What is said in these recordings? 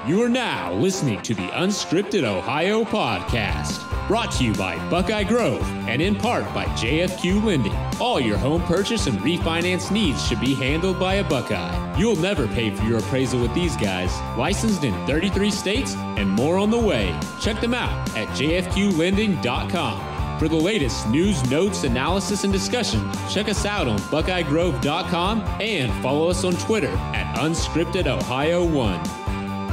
You are now listening to the Unscripted Ohio podcast, brought to you by Buckeye Grove and in part by JFQ Lending. All your home purchase and refinance needs should be handled by a Buckeye. You'll never pay for your appraisal with these guys. Licensed in 33 states and more on the way. Check them out at jfqlending.com. For the latest news, notes, analysis, and discussion, check us out on buckeyegrove.com and follow us on Twitter at UnscriptedOhio1.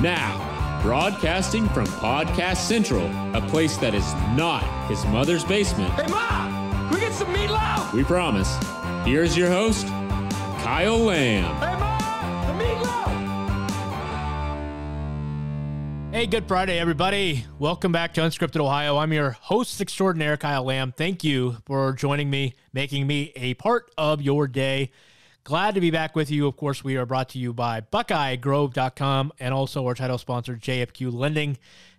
Now, broadcasting from Podcast Central, a place that is not his mother's basement. Hey, Ma! Can we get some meatloaf? We promise. Here's your host, Kyle Lamb. Hey, Ma! The meatloaf! Hey, good Friday, everybody. Welcome back to Unscripted Ohio. I'm your host extraordinaire, Kyle Lamb. Thank you for joining me, making me a part of your day. Glad to be back with you. Of course, we are brought to you by BuckeyeGrove.com and also our title sponsor, JFQ Lending.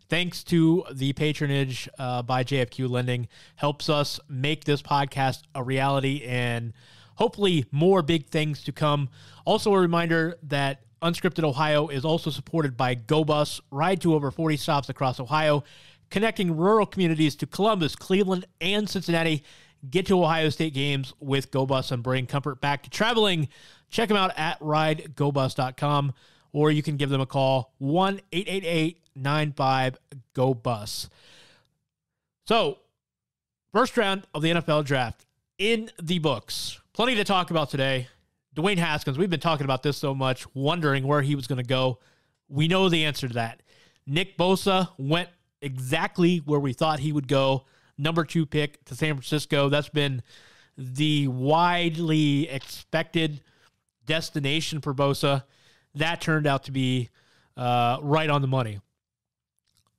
Thanks to the patronage by JFQ Lending, helps us make this podcast a reality and hopefully more big things to come. Also, a reminder that Unscripted Ohio is also supported by GoBus. Ride to over 40 stops across Ohio, connecting rural communities to Columbus, Cleveland, and Cincinnati. Get to Ohio State games with GoBus and bring comfort back to traveling. Check them out at ridegobus.com, or you can give them a call, 1-888-95-GO-BUS. So, first round of the NFL draft in the books. Plenty to talk about today. Dwayne Haskins, we've been talking about this so much, wondering where he was going to go. We know the answer to that. Nick Bosa went exactly where we thought he would go. Number 2 pick to San Francisco. That's been the widely expected destination for Bosa. That turned out to be right on the money.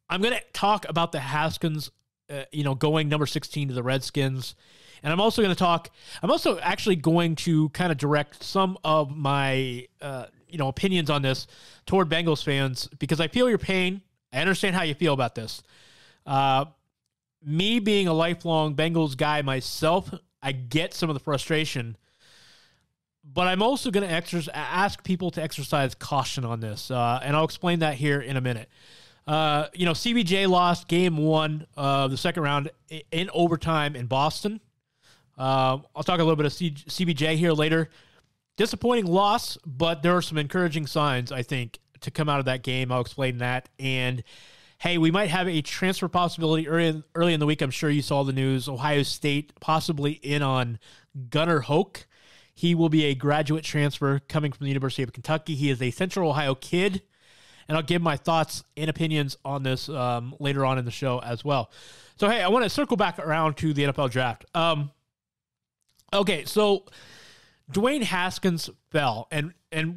I'm going to talk about the Haskins, going number 16 to the Redskins. And I'm also actually going to kind of direct some of my, opinions on this toward Bengals fans, because I feel your pain. I understand how you feel about this. Me being a lifelong Bengals guy myself, I get some of the frustration, but I'm also going to ask people to exercise caution on this, and I'll explain that here in a minute. CBJ lost game 1 of the second round in overtime in Boston. I'll talk a little bit of CBJ here later. Disappointing loss, but there are some encouraging signs, I think, to come out of that game. I'll explain that. And hey, we might have a transfer possibility early in the week. I'm sure you saw the news. Ohio State possibly in on Gunnar Hoke. He will be a graduate transfer coming from the University of Kentucky. He is a Central Ohio kid, and I'll give my thoughts and opinions on this later on in the show as well. So, hey, I want to circle back around to the NFL draft. Okay, so Dwayne Haskins fell, and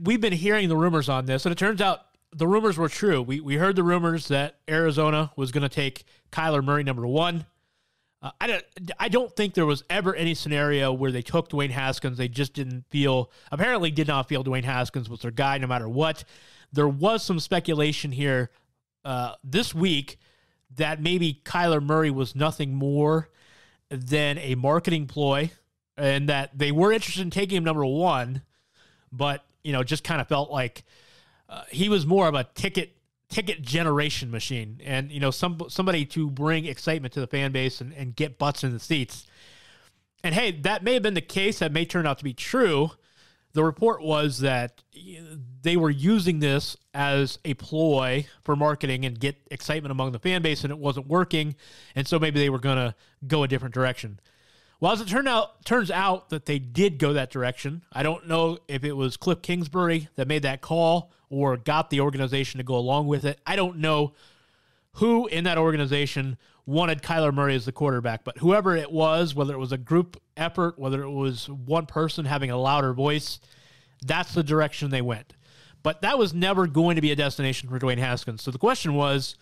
we've been hearing the rumors on this, and it turns out the rumors were true. We heard the rumors that Arizona was going to take Kyler Murray number 1. I don't think there was ever any scenario where they took Dwayne Haskins. They just did not feel Dwayne Haskins was their guy no matter what. There was some speculation here this week that maybe Kyler Murray was nothing more than a marketing ploy, and that they were interested in taking him number 1, but just kind of felt like he was more of a ticket generation machine, and somebody to bring excitement to the fan base and get butts in the seats. And hey, that may have been the case. That may turn out to be true. The report was that they were using this as a ploy for marketing and get excitement among the fan base, and it wasn't working, and so maybe they were going to go a different direction. Well, as it turns out that they did go that direction. I don't know if it was Cliff Kingsbury that made that call or got the organization to go along with it. I don't know who in that organization wanted Kyler Murray as the quarterback, but whoever it was, whether it was a group effort, whether it was one person having a louder voice, that's the direction they went. But that was never going to be a destination for Dwayne Haskins. So the question was,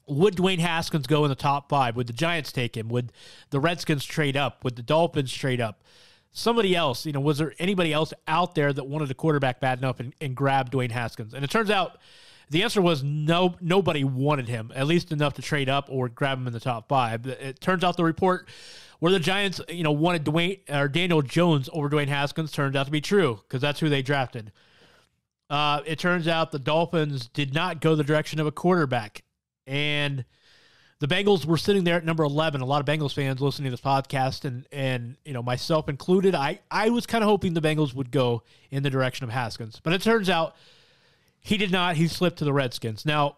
would Dwayne Haskins go in the top 5? Would the Giants take him? Would the Redskins trade up? Would the Dolphins trade up? Somebody else, was there anybody else out there that wanted a quarterback bad enough and grab Dwayne Haskins? And it turns out the answer was no, nobody wanted him, at least enough to trade up or grab him in the top 5. It turns out the report where the Giants, wanted Daniel Jones over Dwayne Haskins turned out to be true, because that's who they drafted. It turns out the Dolphins did not go the direction of a quarterback. And the Bengals were sitting there at number 11. A lot of Bengals fans listening to this podcast, and myself included, I was kind of hoping the Bengals would go in the direction of Haskins. But it turns out he did not. He slipped to the Redskins. Now,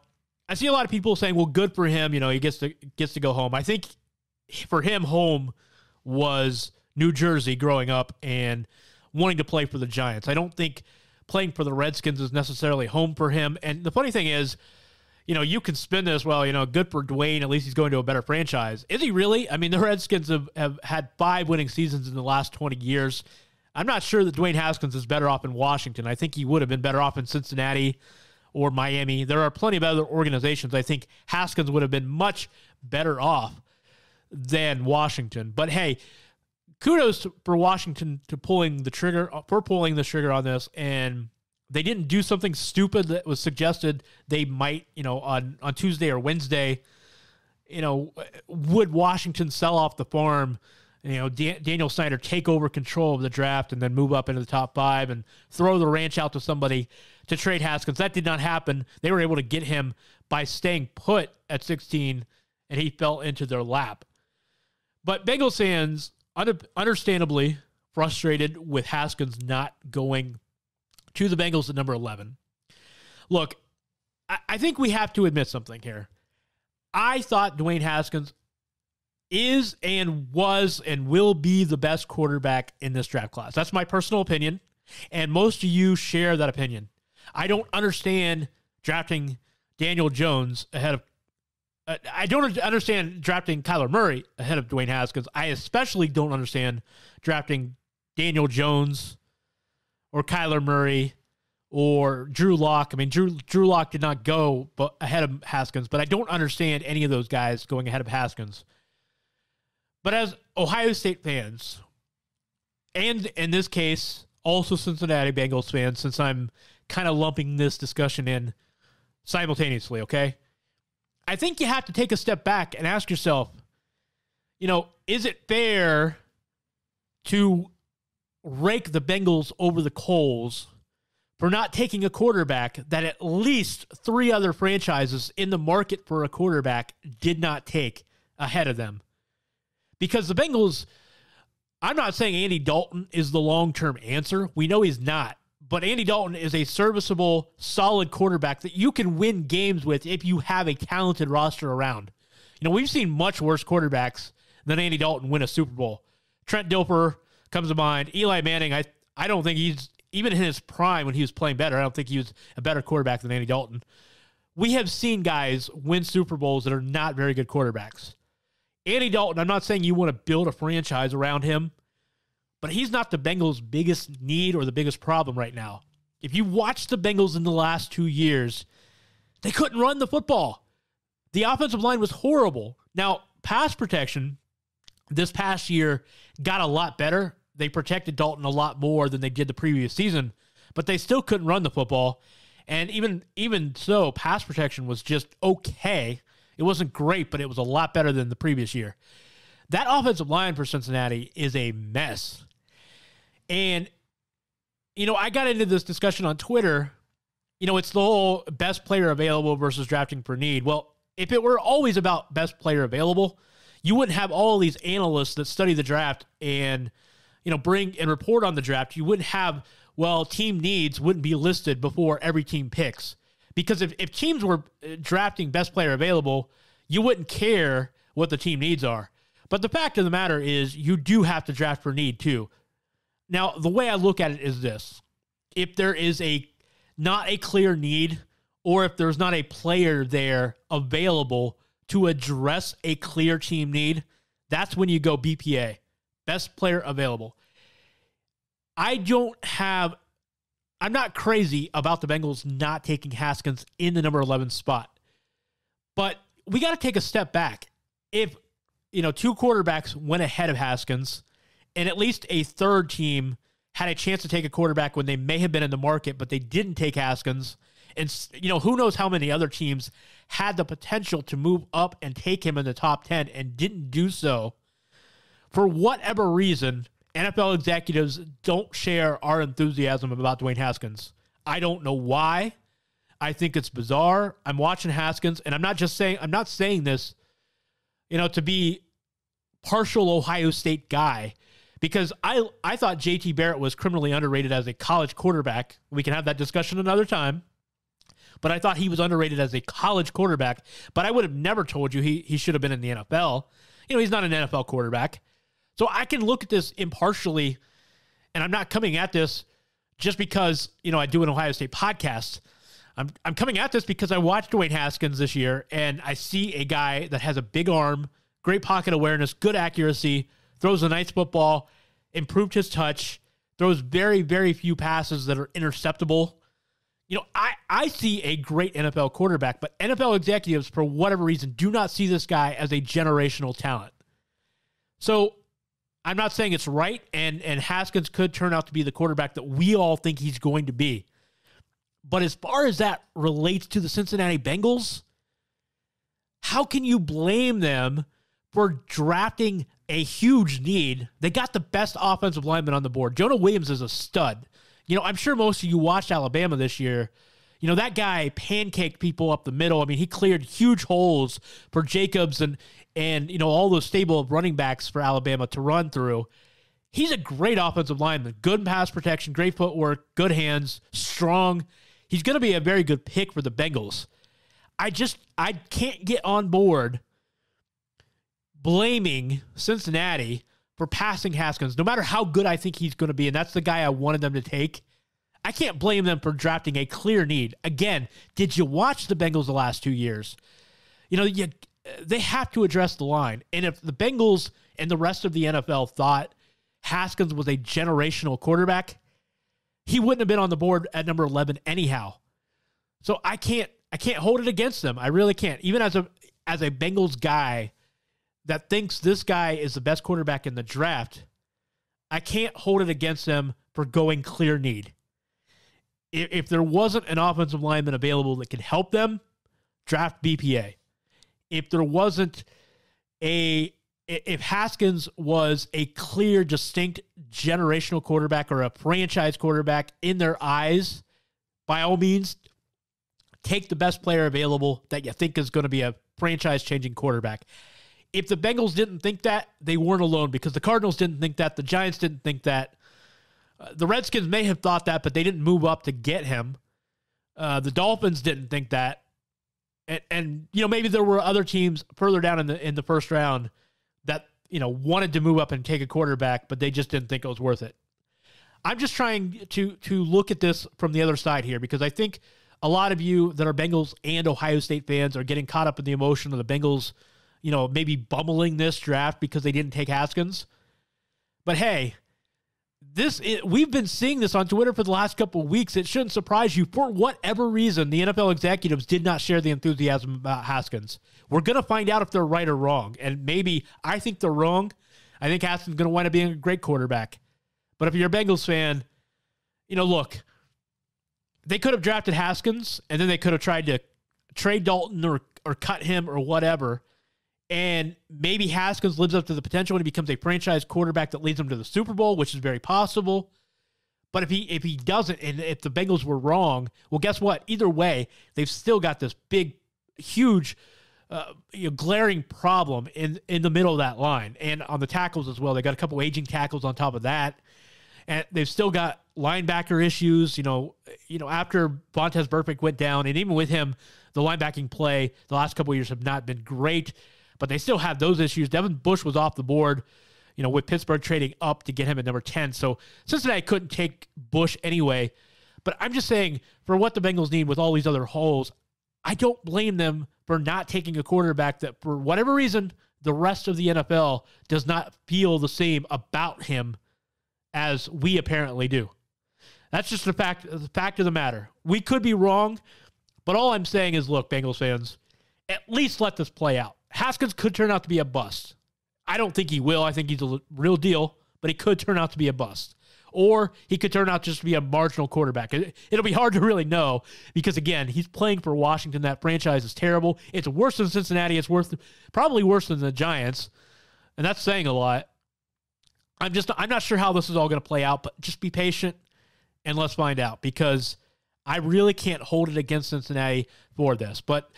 I see a lot of people saying, well, good for him. He gets to go home. I think for him, home was New Jersey growing up and wanting to play for the Giants. I don't think playing for the Redskins is necessarily home for him. And the funny thing is, you can spin this, well, good for Dwayne. At least he's going to a better franchise. Is he really? I mean, the Redskins have had 5 winning seasons in the last 20 years. I'm not sure that Dwayne Haskins is better off in Washington. I think he would have been better off in Cincinnati or Miami. There are plenty of other organizations. I think Haskins would have been much better off than Washington. But hey, kudos for Washington for pulling the trigger on this, and they didn't do something stupid that was suggested they might, on Tuesday or Wednesday. Would Washington sell off the farm? Daniel Snyder take over control of the draft and then move up into the top 5 and throw the ranch out to somebody to trade Haskins. That did not happen. They were able to get him by staying put at 16, and he fell into their lap. But Bengals fans, understandably frustrated with Haskins not going to the Bengals at number 11. Look, I think we have to admit something here. I thought Dwayne Haskins is and was and will be the best quarterback in this draft class. That's my personal opinion, and most of you share that opinion. I don't understand drafting Daniel Jones ahead of I don't understand drafting Kyler Murray ahead of Dwayne Haskins. I especially don't understand drafting Daniel Jones or Kyler Murray or Drew Lock. I mean, Drew Lock did not go ahead of Haskins, but I don't understand any of those guys going ahead of Haskins. But as Ohio State fans, and in this case, also Cincinnati Bengals fans, since I'm kind of lumping this discussion in simultaneously, okay? I think you have to take a step back and ask yourself, is it fair to rake the Bengals over the coals for not taking a quarterback that at least 3 other franchises in the market for a quarterback did not take ahead of them? Because the Bengals, I'm not saying Andy Dalton is the long-term answer. We know he's not. But Andy Dalton is a serviceable, solid quarterback that you can win games with if you have a talented roster around. We've seen much worse quarterbacks than Andy Dalton win a Super Bowl. Trent Dilfer comes to mind. Eli Manning, I don't think he's, even in his prime when he was playing better, I don't think he was a better quarterback than Andy Dalton. We have seen guys win Super Bowls that are not very good quarterbacks. Andy Dalton, I'm not saying you want to build a franchise around him, but he's not the Bengals' biggest need or the biggest problem right now. If you watch the Bengals in the last 2 years, they couldn't run the football. The offensive line was horrible. Now, pass protection this past year got a lot better. They protected Dalton a lot more than they did the previous season, but they still couldn't run the football. And even so, pass protection was just okay. It wasn't great, but it was a lot better than the previous year. That offensive line for Cincinnati is a mess. And, I got into this discussion on Twitter. It's the whole best player available versus drafting for need. Well, if it were always about best player available, you wouldn't have all these analysts that study the draft and, bring and report on the draft. You wouldn't have, team needs wouldn't be listed before every team picks. Because if teams were drafting best player available, you wouldn't care what the team needs are. But the fact of the matter is you do have to draft for need too. Now, the way I look at it is this. If there is not a clear need, or if there's not a player there available to address a clear team need, that's when you go BPA, best player available. I'm not crazy about the Bengals not taking Haskins in the number 11 spot. But we got to take a step back. If, 2 quarterbacks went ahead of Haskins, and at least a third team had a chance to take a quarterback when they may have been in the market, but they didn't take Haskins, and, who knows how many other teams had the potential to move up and take him in the top 10 and didn't do so. For whatever reason, NFL executives don't share our enthusiasm about Dwayne Haskins. I don't know why. I think it's bizarre. I'm watching Haskins, and I'm not saying this, to be partial Ohio State guy, because I thought JT Barrett was criminally underrated as a college quarterback. We can have that discussion another time. But I thought he was underrated as a college quarterback. But I would have never told you he should have been in the NFL. He's not an NFL quarterback. So I can look at this impartially, and I'm not coming at this just because, I do an Ohio State podcast. I'm coming at this because I watched Dwayne Haskins this year, and I see a guy that has a big arm, great pocket awareness, good accuracy, throws a nice football, improved his touch, throws very, very few passes that are interceptable. I see a great NFL quarterback, but NFL executives, for whatever reason, do not see this guy as a generational talent. So I'm not saying it's right, and Haskins could turn out to be the quarterback that we all think he's going to be. But as far as that relates to the Cincinnati Bengals, how can you blame them for drafting a huge need? They got the best offensive lineman on the board. Jonah Williams is a stud. I'm sure most of you watched Alabama this year. That guy pancaked people up the middle. I mean, he cleared huge holes for Jacobs and all those stable of running backs for Alabama to run through. He's a great offensive lineman. Good pass protection, great footwork, good hands, strong. He's going to be a very good pick for the Bengals. I can't get on board blaming Cincinnati for passing Haskins, no matter how good I think he's going to be, and that's the guy I wanted them to take. I can't blame them for drafting a clear need. Again, did you watch the Bengals the last 2 years? They have to address the line. And if the Bengals and the rest of the NFL thought Haskins was a generational quarterback, he wouldn't have been on the board at number 11 anyhow. So I can't hold it against them. I really can't. Even as a Bengals guy that thinks this guy is the best quarterback in the draft, I can't hold it against them for going clear need. If there wasn't an offensive lineman available that could help them, draft BPA. If there wasn't if Haskins was a clear, distinct generational quarterback or a franchise quarterback in their eyes, by all means, take the best player available that you think is going to be a franchise-changing quarterback. If the Bengals didn't think that, they weren't alone, because the Cardinals didn't think that, the Giants didn't think that. The Redskins may have thought that, but they didn't move up to get him. The Dolphins didn't think that. And maybe there were other teams further down in the first round that, wanted to move up and take a quarterback, but they just didn't think it was worth it. I'm just trying to look at this from the other side here, because I think a lot of you that are Bengals and Ohio State fans are getting caught up in the emotion of the Bengals, maybe bumbling this draft because they didn't take Haskins. But hey, we've been seeing this on Twitter for the last couple of weeks. It shouldn't surprise you. For whatever reason, the NFL executives did not share the enthusiasm about Haskins. We're going to find out if they're right or wrong. And maybe I think they're wrong. I think Haskins is going to wind up being a great quarterback. But if you're a Bengals fan, look, they could have drafted Haskins, and then they could have tried to trade Dalton or cut him or whatever. And maybe Haskins lives up to the potential and he becomes a franchise quarterback that leads them to the Super Bowl, which is very possible. But if he doesn't, and if the Bengals were wrong, well, guess what? Either way, they've still got this big, huge, glaring problem in the middle of that line. And on the tackles as well. They got a couple aging tackles on top of that. And they've still got linebacker issues, after Vontaze Burfict went down. And even with him, the linebacking play the last couple of years have not been great. But they still have those issues. Devin Bush was off the board, with Pittsburgh trading up to get him at number 10. So Cincinnati couldn't take Bush anyway. But I'm just saying, for what the Bengals need with all these other holes, I don't blame them for not taking a quarterback that, for whatever reason, the rest of the NFL does not feel the same about him as we apparently do. That's just the fact of the matter. We could be wrong, but all I'm saying is, look, Bengals fans, at least let this play out. Haskins could turn out to be a bust. I don't think he will. I think he's a real deal, but he could turn out to be a bust. Or he could turn out just to be a marginal quarterback. It'll be hard to really know because, again, he's playing for Washington. That franchise is terrible. It's worse than Cincinnati. It's probably worse than the Giants, and that's saying a lot. I'm not sure how this is all going to play out, but just be patient and let's find out, because I really can't hold it against Cincinnati for this. But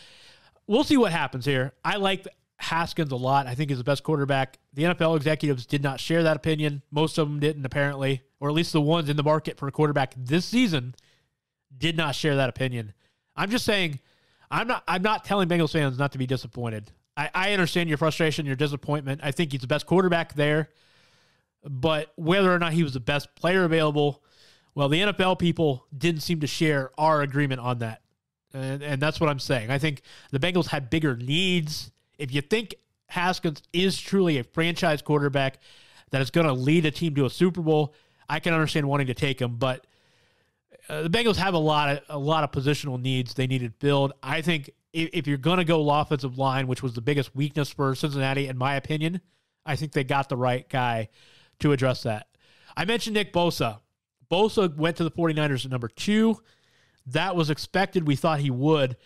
we'll see what happens here. I like Haskins a lot. I think he's the best quarterback. The NFL executives did not share that opinion. Most of them didn't, apparently, or at least the ones in the market for a quarterback this season did not share that opinion. I'm just saying, I'm not telling Bengals fans not to be disappointed. I understand your frustration, your disappointment. I think he's the best quarterback there. But whether or not he was the best player available, well, the NFL people didn't seem to share our agreement on that. And that's what I'm saying. I think the Bengals had bigger needs. If you think Haskins is truly a franchise quarterback that is going to lead a team to a Super Bowl, I can understand wanting to take him. But the Bengals have a lot of positional needs they needed filled. I think if you're going to go offensive line, which was the biggest weakness for Cincinnati, in my opinion, I think they got the right guy to address that. I mentioned Nick Bosa. Bosa went to the 49ers at number 2. That was expected. We thought he would.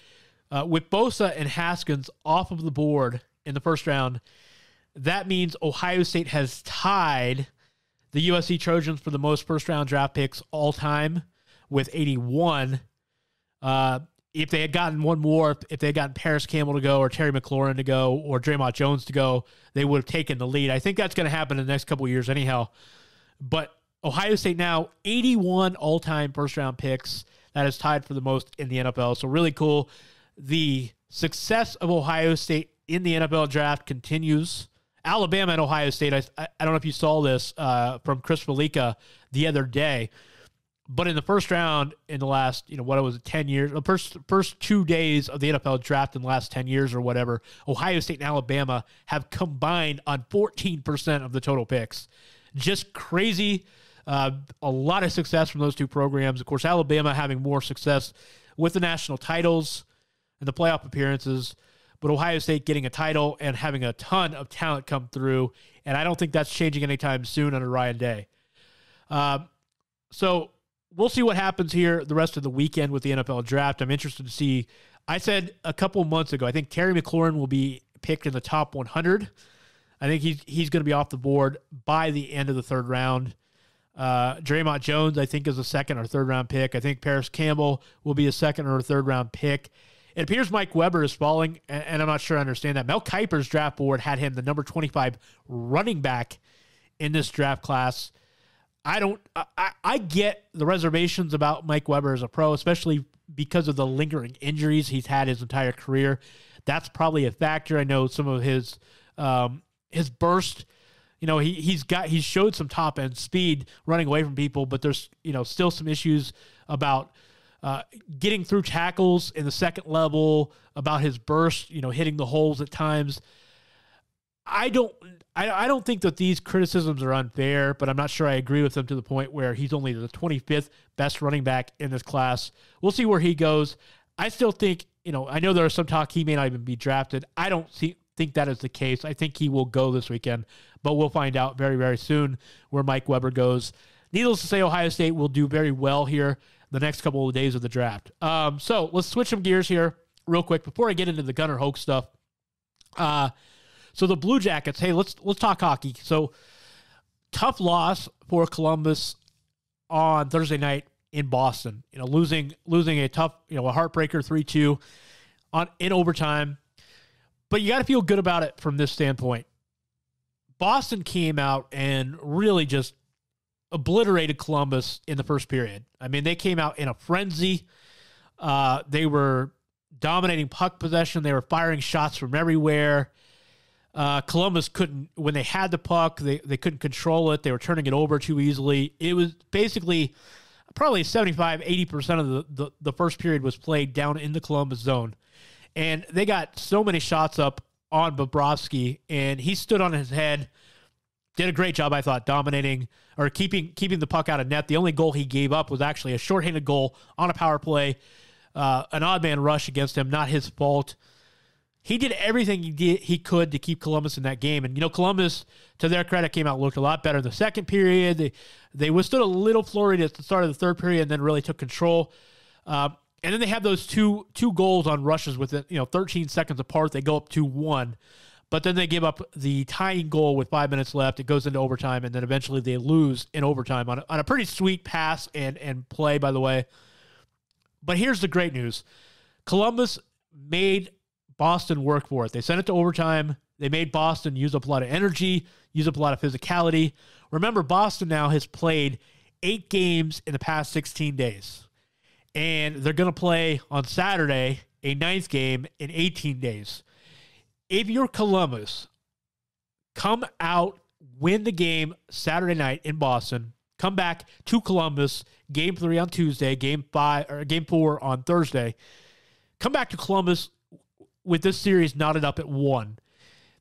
With Bosa and Haskins off of the board in the first round, that means Ohio State has tied the USC Trojans for the most first-round draft picks all time with 81. If they had gotten one more, if they had gotten Paris Campbell to go or Terry McLaurin to go or Draymond Jones to go, they would have taken the lead. I think that's going to happen in the next couple of years anyhow. But Ohio State now, 81 all-time first-round picks. That is tied for the most in the NFL. So really cool. The success of Ohio State in the NFL draft continues. Alabama and Ohio State, I don't know if you saw this from Chris Felica the other day, but in the first round in the last, 10 years, the first 2 days of the NFL draft in the last 10 years or whatever, Ohio State and Alabama have combined on 14% of the total picks. Just crazy. A lot of success from those two programs. Of course, Alabama having more success with the national titles and the playoff appearances, but Ohio State getting a title and having a ton of talent come through, and I don't think that's changing anytime soon under Ryan Day. So we'll see what happens here the rest of the weekend with the NFL draft. I'm interested to see. I said a couple months ago, I think Terry McLaurin will be picked in the top 100. I think he's going to be off the board by the end of the third round. Draymond Jones, I think, is a second or third round pick. I think Paris Campbell will be a second or a third round pick. It appears Mike Weber is falling, and I'm not sure I understand that. Mel Kiper's draft board had him the number 25 running back in this draft class. I get the reservations about Mike Weber as a pro, especially because of the lingering injuries he's had his entire career. That's probably a factor. I know some of his burst. He's showed some top end speed running away from people, but there's still some issues about getting through tackles in the second level, about his burst, hitting the holes at times. I don't think that these criticisms are unfair, but I'm not sure I agree with them to the point where he's only the 25th best running back in this class. We'll see where he goes. I still think, I know there's some talk he may not even be drafted. I don't think that is the case. I think he will go this weekend, but we'll find out very, very soon where Mike Weber goes. Needless to say, Ohio State will do very well here the next couple of days of the draft. So let's switch some gears here real quick before I get into the Gunnar Hoke stuff. So the Blue Jackets, hey, let's talk hockey. So tough loss for Columbus on Thursday night in Boston. Losing a tough, a heartbreaker 3-2 in overtime. But you got to feel good about it from this standpoint. Boston came out and really just obliterated Columbus in the first period. I mean, they came out in a frenzy. They were dominating puck possession. They were firing shots from everywhere. Columbus couldn't, when they had the puck, they couldn't control it. They were turning it over too easily. It was basically probably 75-80% of the first period was played down in the Columbus zone. And they got so many shots up on Bobrovsky, and he stood on his head, did a great job, I thought, dominating or keeping the puck out of net. The only goal he gave up was actually a shorthanded goal on a power play, an odd man rush against him, not his fault. He did everything he could to keep Columbus in that game. And, Columbus, to their credit, came out, looked a lot better in the second period. They withstood a little flurried at the start of the third period and then really took control. And then they have those two goals on rushes with 13 seconds apart. They go up 2-1. But then they give up the tying goal with 5 minutes left. It goes into overtime, and then eventually they lose in overtime on a pretty sweet pass and play, by the way. But here's the great news. Columbus made Boston work for it. They sent it to overtime. They made Boston use up a lot of energy, use up a lot of physicality. Remember, Boston now has played 8 games in the past 16 days. And they're going to play on Saturday a 9th game in 18 days. If you're Columbus, come out, win the game Saturday night in Boston, come back to Columbus, game 3 on Tuesday, game 4 on Thursday. Come back to Columbus with this series knotted up at 1.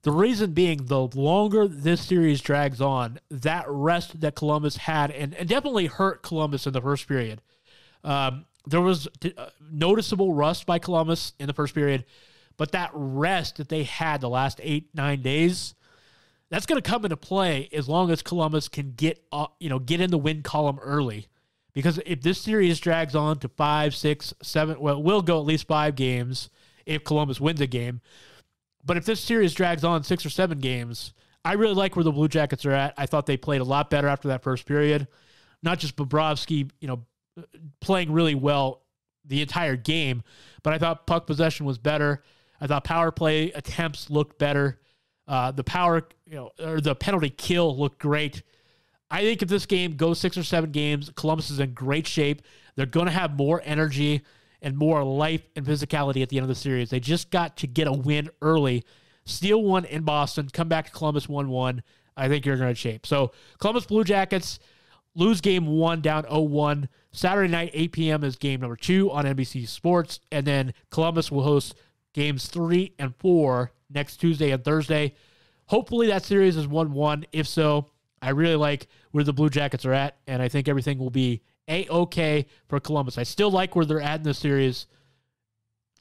The reason being, the longer this series drags on, that rest that Columbus had, and definitely hurt Columbus in the first period. There was noticeable rust by Columbus in the first period, but that rest that they had the last 8-9 days, that's going to come into play as long as Columbus can get in the win column early. Because if this series drags on to 5, 6, 7, well, it will go at least 5 games if Columbus wins a game. But if this series drags on 6 or 7 games, I really like where the Blue Jackets are at. I thought they played a lot better after that first period. Not just Bobrovsky, playing really well the entire game, but I thought puck possession was better. I thought power play attempts looked better. The penalty kill looked great. I think if this game goes 6 or 7 games, Columbus is in great shape. They're going to have more energy and more life and physicality at the end of the series. They just got to get a win early, steal one in Boston, come back to Columbus 1-1. I think you're in great shape. So Columbus Blue Jackets lose game 1 down 0-1. Saturday night, 8 p.m. is game number 2 on NBC Sports. And then Columbus will host games 3 and 4 next Tuesday and Thursday. Hopefully that series is 1-1. If so, I really like where the Blue Jackets are at, and I think everything will be A-okay for Columbus. I still like where they're at in the series.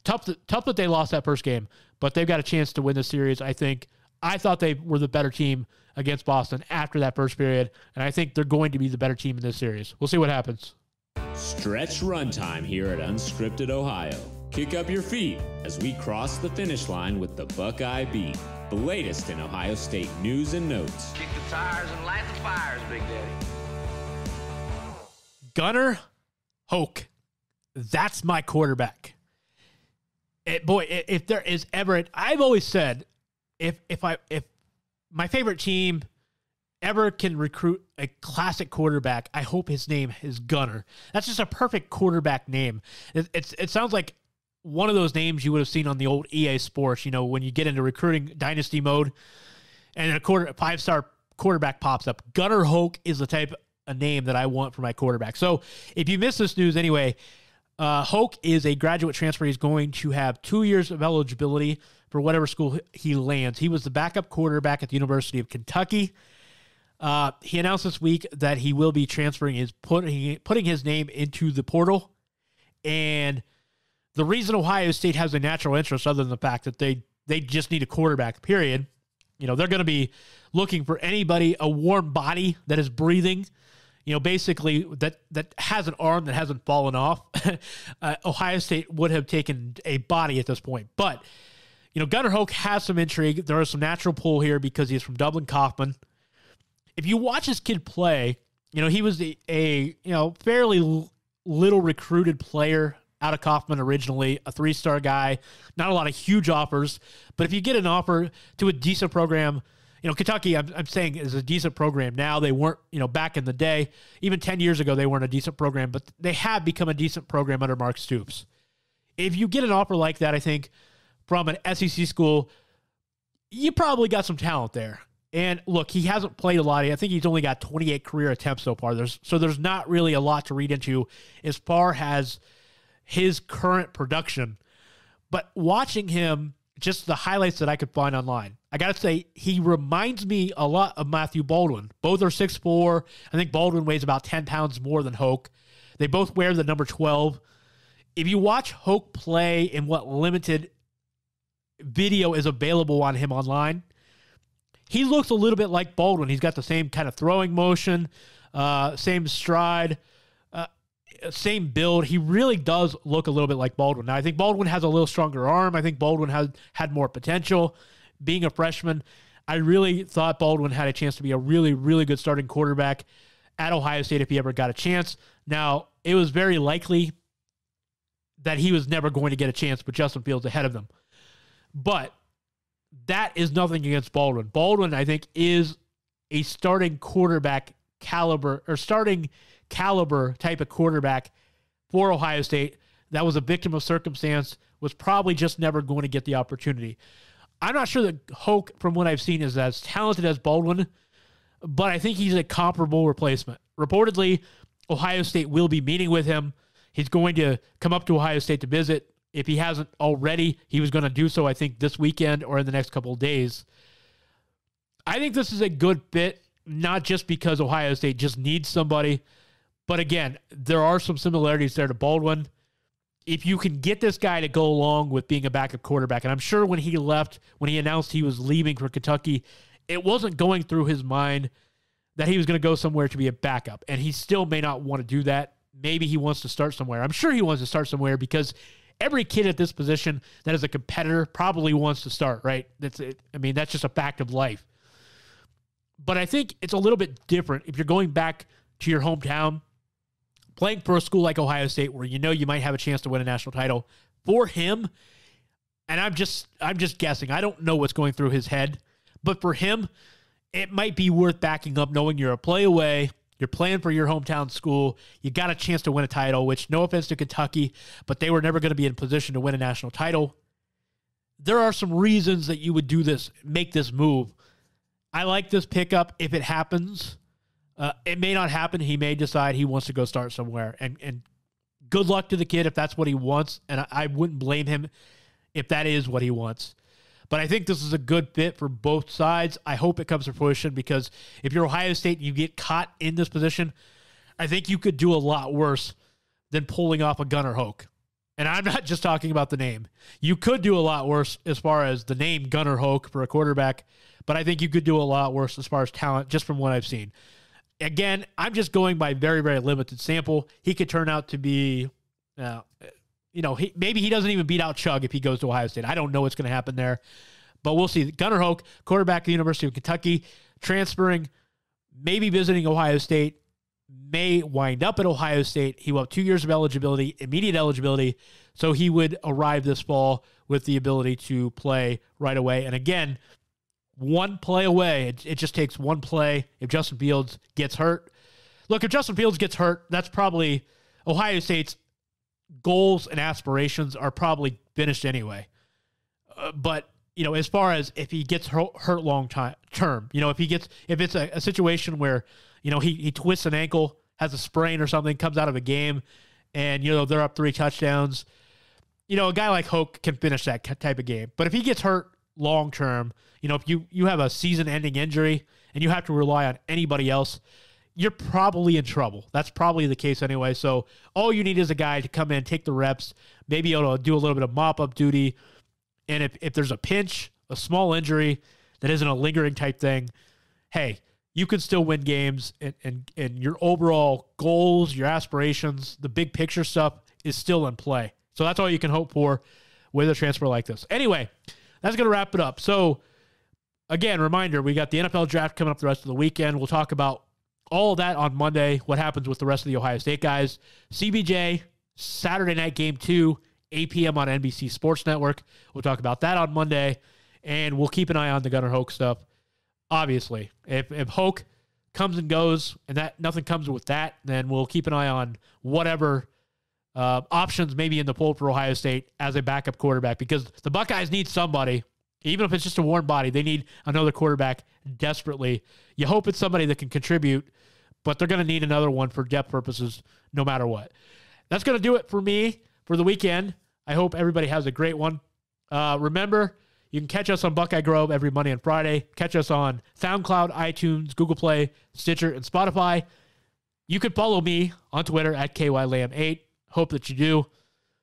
Tough that they lost that first game, but they've got a chance to win the series, I think. I thought they were the better team against Boston after that first period, and I think they're going to be the better team in this series. We'll see what happens. Stretch runtime here at Unscripted Ohio. Kick up your feet as we cross the finish line with the Buckeye Beat, the latest in Ohio State news and notes. Kick the tires and light the fires, Big Daddy. Gunnar Hoke, that's my quarterback. If there is ever, I've always said, if my favorite team ever can recruit a classic quarterback, I hope his name is Gunnar. That's just a perfect quarterback name. It sounds like one of those names you would have seen on the old EA Sports, when you get into recruiting dynasty mode and a 5-star quarterback pops up. Gunnar Hoke is the type of name that I want for my quarterback. So if you missed this news anyway, Hoke is a graduate transfer. He's going to have 2 years of eligibility for whatever school he lands. He was the backup quarterback at the University of Kentucky. He announced this week that he will be transferring putting his name into the portal. And the reason Ohio State has a natural interest, other than the fact that they just need a quarterback, period. They're going to be looking for anybody, a warm body that is breathing, basically that has an arm that hasn't fallen off. Ohio State would have taken a body at this point. But, Gunnar Hoke has some intrigue. There is some natural pull here because he's from Dublin Kaufman. If you watch this kid play, he was a fairly little recruited player out of Kaufman originally, a 3-star guy, not a lot of huge offers. But if you get an offer to a decent program, Kentucky, I'm saying, is a decent program now. They weren't, back in the day, even 10 years ago, they weren't a decent program, but they have become a decent program under Mark Stoops. If you get an offer like that, I think, from an SEC school, you probably got some talent there. And look, he hasn't played a lot. I think he's only got 28 career attempts so far. There's not really a lot to read into as far as his current production. But watching him, just the highlights that I could find online, I got to say, he reminds me a lot of Matthew Baldwin. Both are 6'4". I think Baldwin weighs about 10 pounds more than Hoke. They both wear the number 12. If you watch Hoke play in what limited video is available on him online, he looks a little bit like Baldwin. He's got the same kind of throwing motion, same stride, same build. He really does look a little bit like Baldwin. Now, I think Baldwin has a little stronger arm. I think Baldwin had more potential. Being a freshman, I really thought Baldwin had a chance to be a really, really good starting quarterback at Ohio State if he ever got a chance. Now, it was very likely that he was never going to get a chance with Justin Fields ahead of them. But that is nothing against Baldwin. Baldwin, I think, is a starting quarterback caliber or starting caliber type of quarterback for Ohio State that was a victim of circumstance, was probably just never going to get the opportunity. I'm not sure that Hoke, from what I've seen, is as talented as Baldwin, but I think he's a comparable replacement. Reportedly, Ohio State will be meeting with him. He's going to come up to Ohio State to visit. If he hasn't already, he was going to do so, I think, this weekend or in the next couple of days. I think this is a good fit, not just because Ohio State just needs somebody, but again, there are some similarities there to Baldwin. If you can get this guy to go along with being a backup quarterback, and I'm sure when he left, when he announced he was leaving for Kentucky, it wasn't going through his mind that he was going to go somewhere to be a backup, and he still may not want to do that. Maybe he wants to start somewhere. I'm sure he wants to start somewhere because every kid at this position that is a competitor probably wants to start, right? That's it. I mean, that's just a fact of life. But I think it's a little bit different if you're going back to your hometown, playing for a school like Ohio State where you know you might have a chance to win a national title. For him, and I'm just guessing. I don't know what's going through his head, but for him, it might be worth backing up knowing you're a play away. You're playing for your hometown school. You got a chance to win a title, which no offense to Kentucky, but they were never going to be in position to win a national title. There are some reasons that you would do this, make this move. I like this pickup if it happens. It may not happen. He may decide he wants to go start somewhere. And good luck to the kid if that's what he wants. And I wouldn't blame him if that is what he wants. But I think this is a good fit for both sides. I hope it comes to fruition because if you're Ohio State and you get caught in this position, I think you could do a lot worse than pulling off a Gunnar Hoke. And I'm not just talking about the name. You could do a lot worse as far as the name Gunnar Hoke for a quarterback, but I think you could do a lot worse as far as talent just from what I've seen. Again, I'm just going by very, very limited sample. He could turn out to be, maybe he doesn't even beat out Chug if he goes to Ohio State. I don't know what's going to happen there, but we'll see. Gunnar Hoke, quarterback at the University of Kentucky, transferring, maybe visiting Ohio State, may wind up at Ohio State. He will have 2 years of eligibility, immediate eligibility, so he would arrive this fall with the ability to play right away. And again, one play away. It just takes one play. If Justin Fields gets hurt, look, if Justin Fields gets hurt, that's probably Ohio State's goals and aspirations are probably finished anyway. But as far as if he gets hurt long term, if it's a situation where he twists an ankle, has a sprain or something, comes out of a game, and they're up 3 touchdowns, a guy like Hoke can finish that type of game. But if he gets hurt long term, if you have a season-ending injury and you have to rely on anybody else, you're probably in trouble. That's probably the case anyway. So all you need is a guy to come in, take the reps, maybe able to do a little bit of mop-up duty. And if there's a pinch, a small injury that isn't a lingering type thing, hey, you can still win games, and your overall goals, your aspirations, the big picture stuff is still in play. So that's all you can hope for with a transfer like this. Anyway, that's going to wrap it up. So, again, reminder, we got the NFL draft coming up the rest of the weekend. We'll talk about all of that on Monday, what happens with the rest of the Ohio State guys. CBJ, Saturday night game 2, 8 p.m. on NBC Sports Network. We'll talk about that on Monday, and we'll keep an eye on the Gunnar Hoke stuff. Obviously, if Hoke comes and goes and that nothing comes with that, then we'll keep an eye on whatever options maybe in the pool for Ohio State as a backup quarterback, because the Buckeyes need somebody. Even if it's just a warm body, they need another quarterback desperately. You hope it's somebody that can contribute, but they're going to need another one for depth purposes no matter what. That's going to do it for me for the weekend. I hope everybody has a great one. Remember, you can catch us on Buckeye Grove every Monday and Friday. Catch us on SoundCloud, iTunes, Google Play, Stitcher, and Spotify. You can follow me on Twitter at KYLam8. Hope that you do.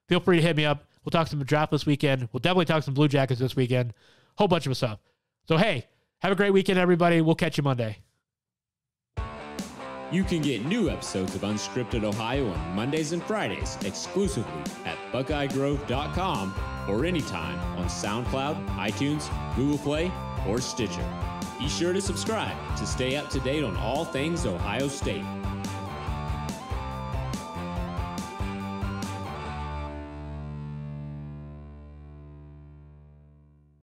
Feel free to hit me up. We'll talk some draft this weekend. We'll definitely talk some Blue Jackets this weekend. Whole bunch of stuff. So, hey, have a great weekend, everybody. We'll catch you Monday. You can get new episodes of Unscripted Ohio on Mondays and Fridays exclusively at BuckeyeGrove.com or anytime on SoundCloud, iTunes, Google Play, or Stitcher. Be sure to subscribe to stay up to date on all things Ohio State.